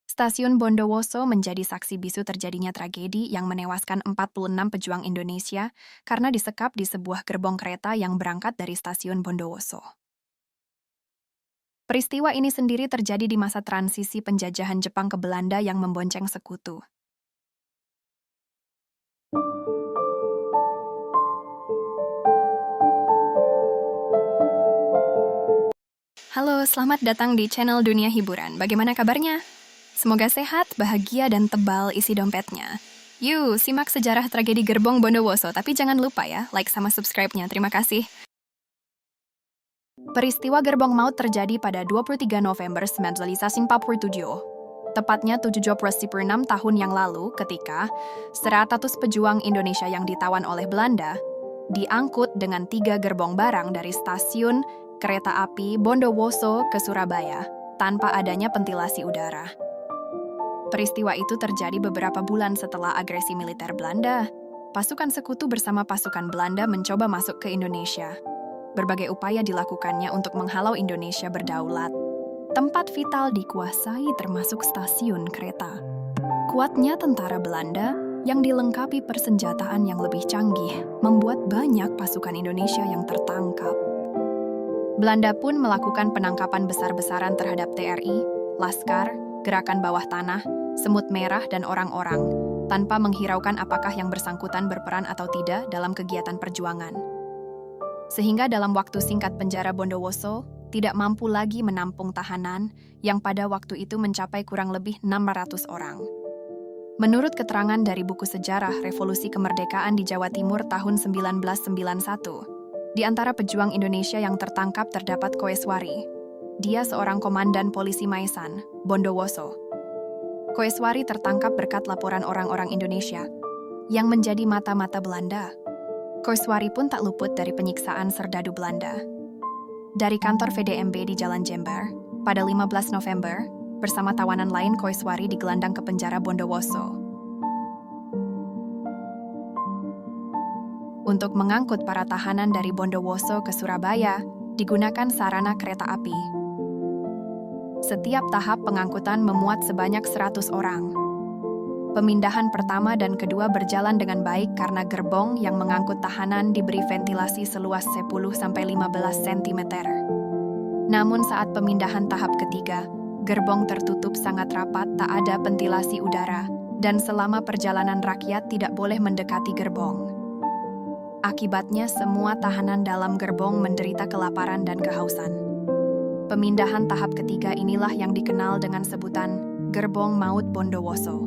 Stasiun Bondowoso menjadi saksi bisu terjadinya tragedi yang menewaskan 46 pejuang Indonesia karena disekap di sebuah gerbong kereta yang berangkat dari stasiun Bondowoso. Peristiwa ini sendiri terjadi di masa transisi penjajahan Jepang ke Belanda yang membonceng sekutu. Halo, selamat datang di channel Dunia Hiburan. Bagaimana kabarnya? Semoga sehat, bahagia, dan tebal isi dompetnya. Yuk, simak sejarah tragedi Gerbong Bondowoso, tapi jangan lupa ya, like sama subscribe-nya. Terima kasih. Peristiwa Gerbong Maut terjadi pada 23 November 1947. Tepatnya 76 tahun yang lalu ketika 100 pejuang Indonesia yang ditawan oleh Belanda diangkut dengan 3 gerbong barang dari stasiun kereta api Bondowoso ke Surabaya tanpa adanya ventilasi udara. Peristiwa itu terjadi beberapa bulan setelah agresi militer Belanda. Pasukan sekutu bersama pasukan Belanda mencoba masuk ke Indonesia. Berbagai upaya dilakukannya untuk menghalau Indonesia berdaulat. Tempat vital dikuasai termasuk stasiun kereta. Kuatnya tentara Belanda yang dilengkapi persenjataan yang lebih canggih membuat banyak pasukan Indonesia yang tertangkap. Belanda pun melakukan penangkapan besar-besaran terhadap TRI, Laskar, Gerakan Bawah Tanah, Semut Merah, dan orang-orang, tanpa menghiraukan apakah yang bersangkutan berperan atau tidak dalam kegiatan perjuangan. Sehingga dalam waktu singkat penjara Bondowoso tidak mampu lagi menampung tahanan yang pada waktu itu mencapai kurang lebih 600 orang. Menurut keterangan dari buku sejarah Revolusi Kemerdekaan di Jawa Timur tahun 1991, di antara pejuang Indonesia yang tertangkap terdapat Koeswari. Dia seorang komandan polisi Maesan, Bondowoso. Koeswari tertangkap berkat laporan orang-orang Indonesia yang menjadi mata-mata Belanda. Koeswari pun tak luput dari penyiksaan serdadu Belanda. Dari kantor VDMB di Jalan Jember, pada 15 November, bersama tawanan lain Koeswari digelandang ke penjara Bondowoso. Untuk mengangkut para tahanan dari Bondowoso ke Surabaya, digunakan sarana kereta api. Setiap tahap pengangkutan memuat sebanyak 100 orang. Pemindahan pertama dan kedua berjalan dengan baik karena gerbong yang mengangkut tahanan diberi ventilasi seluas 10-15 cm. Namun saat pemindahan tahap ketiga, gerbong tertutup sangat rapat, tak ada ventilasi udara, dan selama perjalanan rakyat tidak boleh mendekati gerbong. Akibatnya semua tahanan dalam gerbong menderita kelaparan dan kehausan. Pemindahan tahap ketiga inilah yang dikenal dengan sebutan Gerbong Maut Bondowoso.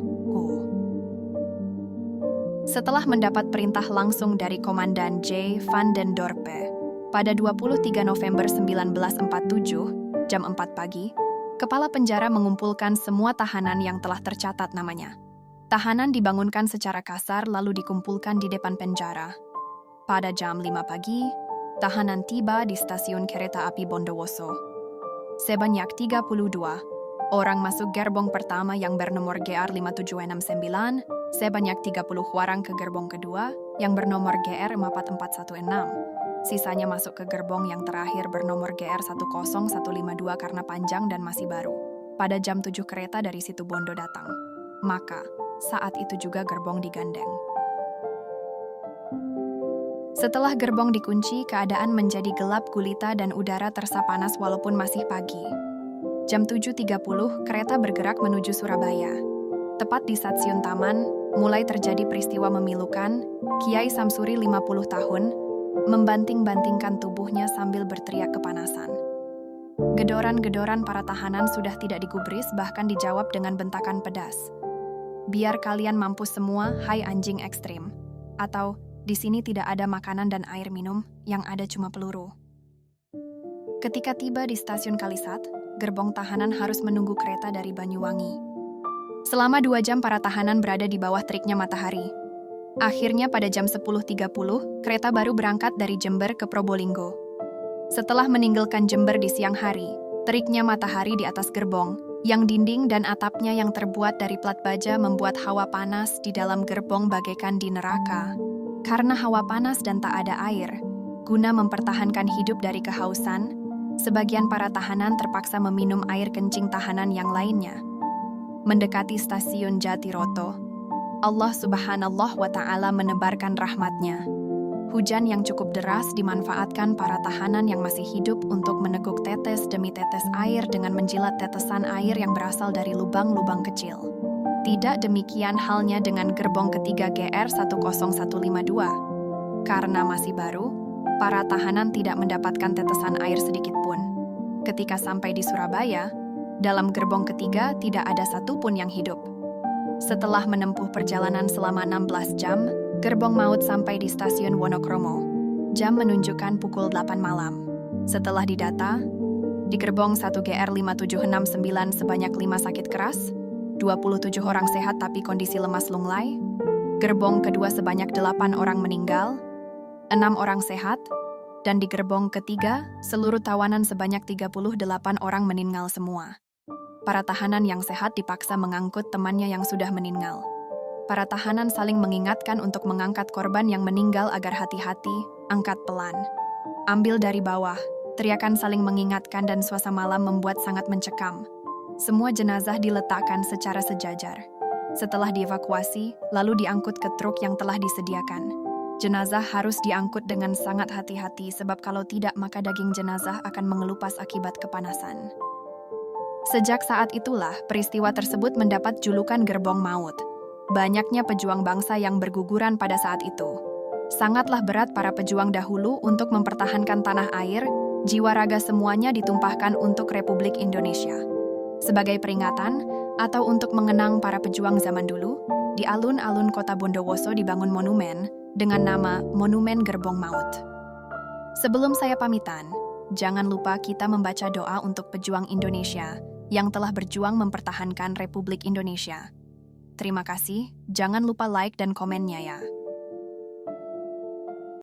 Setelah mendapat perintah langsung dari Komandan J. van den Dorpe, pada 23 November 1947, jam 4 pagi, kepala penjara mengumpulkan semua tahanan yang telah tercatat namanya. Tahanan dibangunkan secara kasar lalu dikumpulkan di depan penjara. Pada jam 5 pagi, tahanan tiba di stasiun kereta api Bondowoso. Sebanyak 32 orang masuk gerbong pertama yang bernomor GR 5769, sebanyak 30 orang ke gerbong kedua yang bernomor GR 4416. Sisanya masuk ke gerbong yang terakhir bernomor GR 10152 karena panjang dan masih baru. Pada jam 7 kereta dari situ Bondo datang. Maka, saat itu juga gerbong digandeng. Setelah gerbong dikunci, keadaan menjadi gelap gulita dan udara terasa panas walaupun masih pagi. Jam 7.30, kereta bergerak menuju Surabaya. Tepat di stasiun Taman, mulai terjadi peristiwa memilukan. Kiai Samsuri 50 tahun, membanting-bantingkan tubuhnya sambil berteriak kepanasan. Gedoran-gedoran para tahanan sudah tidak digubris, bahkan dijawab dengan bentakan pedas. Biar kalian mampus semua, hai anjing ekstrim. Atau, di sini tidak ada makanan dan air minum, yang ada cuma peluru. Ketika tiba di stasiun Kalisat, gerbong tahanan harus menunggu kereta dari Banyuwangi. Selama 2 jam para tahanan berada di bawah teriknya matahari. Akhirnya pada jam 10.30, kereta baru berangkat dari Jember ke Probolinggo. Setelah meninggalkan Jember di siang hari, teriknya matahari di atas gerbong, yang dinding dan atapnya yang terbuat dari plat baja membuat hawa panas di dalam gerbong bagaikan di neraka. Karena hawa panas dan tak ada air, guna mempertahankan hidup dari kehausan, sebagian para tahanan terpaksa meminum air kencing tahanan yang lainnya. Mendekati stasiun Jatiroto, Allah Subhanahu wa Ta'ala menebarkan rahmat-Nya. Hujan yang cukup deras dimanfaatkan para tahanan yang masih hidup untuk meneguk tetes demi tetes air dengan menjilat tetesan air yang berasal dari lubang-lubang kecil. Tidak demikian halnya dengan gerbong ketiga GR 10152. Karena masih baru, para tahanan tidak mendapatkan tetesan air sedikit pun. Ketika sampai di Surabaya, dalam gerbong ketiga tidak ada satupun yang hidup. Setelah menempuh perjalanan selama 16 jam, gerbong maut sampai di stasiun Wonokromo. Jam menunjukkan pukul 8 malam. Setelah didata, di gerbong 1 GR 5769 sebanyak 5 sakit keras, 27 orang sehat tapi kondisi lemas lunglai, gerbong kedua sebanyak 8 orang meninggal, 6 orang sehat, dan di gerbong ketiga, seluruh tawanan sebanyak 38 orang meninggal semua. Para tahanan yang sehat dipaksa mengangkut temannya yang sudah meninggal. Para tahanan saling mengingatkan untuk mengangkat korban yang meninggal agar hati-hati, angkat pelan. Ambil dari bawah, teriakan saling mengingatkan dan suasana malam membuat sangat mencekam. Semua jenazah diletakkan secara sejajar. Setelah dievakuasi, lalu diangkut ke truk yang telah disediakan. Jenazah harus diangkut dengan sangat hati-hati sebab kalau tidak maka daging jenazah akan mengelupas akibat kepanasan. Sejak saat itulah peristiwa tersebut mendapat julukan gerbong maut. Banyaknya pejuang bangsa yang berguguran pada saat itu. Sangatlah berat para pejuang dahulu untuk mempertahankan tanah air, jiwa raga semuanya ditumpahkan untuk Republik Indonesia. Sebagai peringatan atau untuk mengenang para pejuang zaman dulu, di alun-alun kota Bondowoso dibangun monumen dengan nama Monumen Gerbong Maut. Sebelum saya pamitan, jangan lupa kita membaca doa untuk pejuang Indonesia yang telah berjuang mempertahankan Republik Indonesia. Terima kasih, jangan lupa like dan komennya ya.